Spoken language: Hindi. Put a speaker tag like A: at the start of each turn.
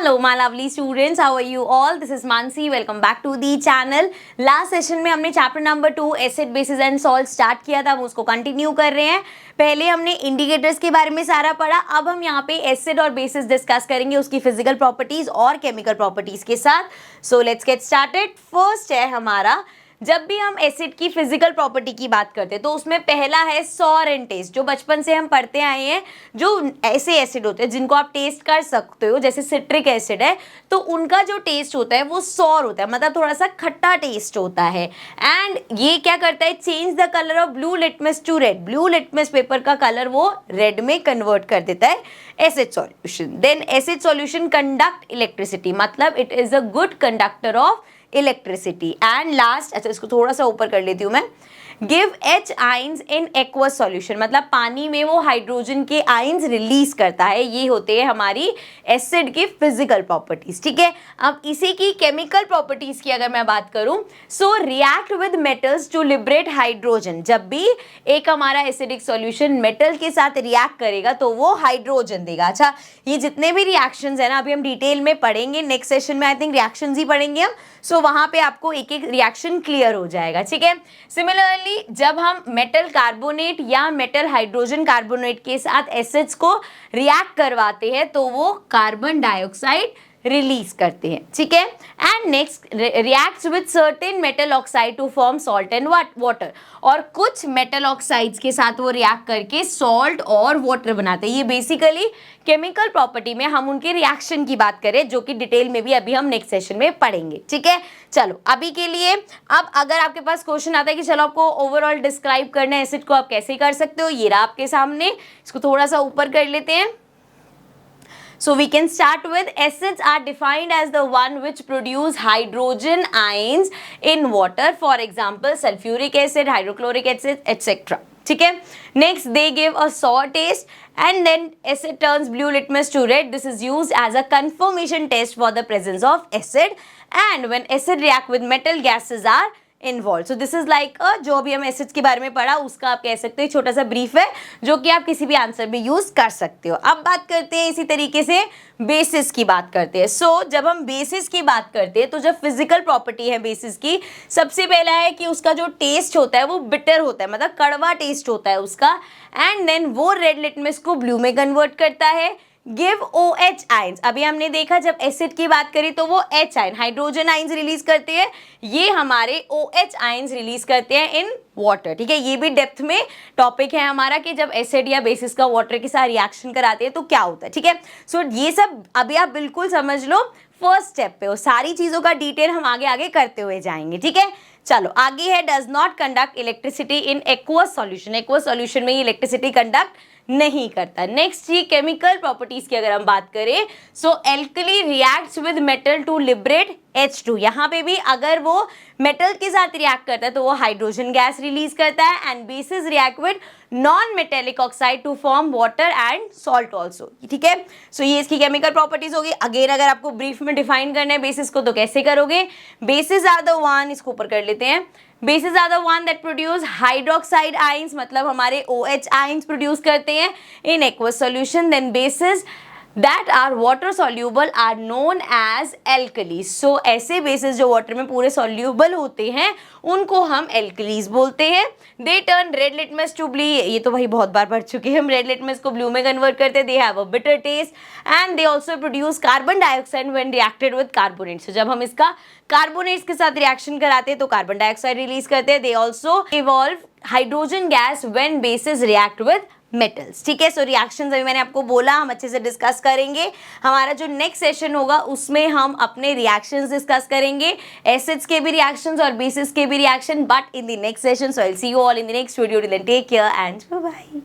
A: Hello my lovely students, how are you all? This is Mansi, welcome back to the channel. Last session में हमने chapter number 2 acid basis and salt start किया था, हम उसको कंटिन्यू कर रहे हैं। पहले हमने इंडिकेटर्स के बारे में सारा पढ़ा, अब हम यहाँ पे एसिड और बेसिस डिस्कस करेंगे उसकी फिजिकल प्रॉपर्टीज और केमिकल प्रॉपर्टीज के साथ। So let's get started. First है हमारा, जब भी हम एसिड की फिजिकल प्रॉपर्टी की बात करते हैं तो उसमें पहला है सॉर एंड टेस्ट, जो बचपन से हम पढ़ते आए हैं। जो ऐसे एसिड होते हैं जिनको आप टेस्ट कर सकते हो, जैसे सिट्रिक एसिड है, तो उनका जो टेस्ट होता है वो सॉर होता है, मतलब थोड़ा सा खट्टा टेस्ट होता है। एंड ये क्या करता है, change the colour of blue litmus to red, blue litmus paper का कलर वो रेड में कन्वर्ट कर देता है acid solution. Then acid solution conduct electricity, मतलब it is a good conductor of electricity. And last, अच्छा इसको थोड़ा सा ऊपर कर लेती हूँ मैं, give H ions in aqueous solution, मतलब पानी में वो हाइड्रोजन के आइंस रिलीज करता है। ये होते हैं हमारी एसिड की फिजिकल प्रॉपर्टीज, ठीक है। अब इसी की केमिकल प्रॉपर्टीज की अगर मैं बात करूं, so react with metals to liberate hydrogen. जब भी एक हमारा एसिडिक सॉल्यूशन मेटल के साथ रिएक्ट करेगा तो वो हाइड्रोजन देगा। अच्छा, ये जितने भी रिएक्शंस है ना, अभी हम डिटेल में पढ़ेंगे, नेक्स्ट सेशन में आई थिंक रिएक्शंस ही पढ़ेंगे हम। सो वहां पे आपको एक एक रिएक्शन क्लियर हो जाएगा, ठीक है। सिमिलरली जब हम मेटल कार्बोनेट या मेटल हाइड्रोजन कार्बोनेट के साथ एसिड्स को रिएक्ट करवाते हैं तो वो कार्बन डाइऑक्साइड रिलीज करते हैं, ठीक है। And next, reacts with certain metal oxide to form salt and water, और कुछ मेटल ऑक्साइड्स के साथ वो रिएक्ट करके सॉल्ट और वाटर बनाते हैं। ये बेसिकली केमिकल प्रॉपर्टी में हम उनके रिएक्शन की बात करें, जो कि डिटेल में भी अभी हम नेक्स्ट सेशन में पढ़ेंगे, ठीक है। चलो अभी के लिए, अब अगर आपके पास क्वेश्चन आता है कि चलो आपको ओवरऑल डिस्क्राइब करना है एसिड को, आप कैसे कर सकते हो, ये रहा आपके सामने। इसको थोड़ा सा ऊपर कर लेते हैं। So we can start with, acids are defined as the one which produce hydrogen ions in water, for example sulfuric acid, hydrochloric acid, etc. ठीक है। Next, they give a sour taste and then acid turns blue litmus to red. This is used as a confirmation test for the presence of acid, and when acid react with metal gases are involve. So this is like जो अभी हम एसिड्स के बारे में पढ़ा उसका आप कह सकते हो छोटा सा ब्रीफ है, जो कि आप किसी भी आंसर में यूज कर सकते हो। अब बात करते हैं इसी तरीके से बेसिस की बात करते हैं। सो जब हम बेसिस की बात करते हैं तो जब फिजिकल प्रॉपर्टी है बेसिस की, सबसे पहला है कि उसका जो टेस्ट होता है वो बिटर होता है, मतलब कड़वा टेस्ट होता है उसका। एंड देन वो रेड लिटमस को ब्लू में कन्वर्ट करता है। गिव OH आइंस, अभी हमने देखा जब एसिड की बात करी तो वो H आइन, हाइड्रोजन आइंस रिलीज करते हैं, ये हमारे OH आइंस रिलीज करते हैं इन वाटर, ठीक है। ये भी डेप्थ में टॉपिक है हमारा कि जब एसिड या बेसिस का वाटर के साथ रिएक्शन कराते हैं तो क्या होता है, ठीक है। सो ये सब अभी आप बिल्कुल समझ लो, फर्स्ट स्टेप पे हो, सारी चीजों का डिटेल हम आगे आगे करते हुए जाएंगे, ठीक है। चलो आगे है, does not conduct electricity in aqueous solution, aqueous solution में इलेक्ट्रिसिटी कंडक्ट नहीं करता। नेक्स्ट, ये केमिकल प्रॉपर्टीज की अगर हम बात करें, so alkali reacts with metal to liberate H2, यहाँ पे भी अगर वो मेटल के साथ रिएक्ट करता है तो वो हाइड्रोजन गैस रिलीज करता है। And bases react with non metallic oxide to form water and salt also, ठीक है। सो ये इसकी केमिकल प्रॉपर्टीज होगी। अगेन अगर आपको ब्रीफ में डिफाइन करना है बेसिस को तो कैसे करोगे, बेसिस आर द वन, इसको ऊपर कर लेते हैं, bases are the one that produce hydroxide ions, मतलब हमारे OH आइंस प्रोड्यूस करते हैं in aqueous solution. Then bases that are water soluble are known as alkalis. So ऐसे बेसिस जो वाटर में पूरे soluble होते हैं उनको हम alkalis बोलते हैं। They turn red litmus to blue, ये तो भाई बहुत बार पढ़ चुके हैं हम, red litmus को blue में convert करते हैं। They have a bitter taste and they also produce carbon dioxide when reacted with carbonates. So जब हम इसका कार्बोनेट्स के साथ रिएक्शन कराते हैं तो कार्बन डाइऑक्साइड रिलीज करते हैं। They also evolve hydrogen gas when bases react with metals, ठीक है। सो रिएक्शंस अभी मैंने आपको बोला हम अच्छे से डिस्कस करेंगे। हमारा जो नेक्स्ट सेशन होगा उसमें हम अपने रिएक्शंस डिस्कस करेंगे, एसिड्स के भी रिएक्शंस और बेसिस के भी reaction, but in the next session. So I will see you all in the next video. Till then take care and bye bye.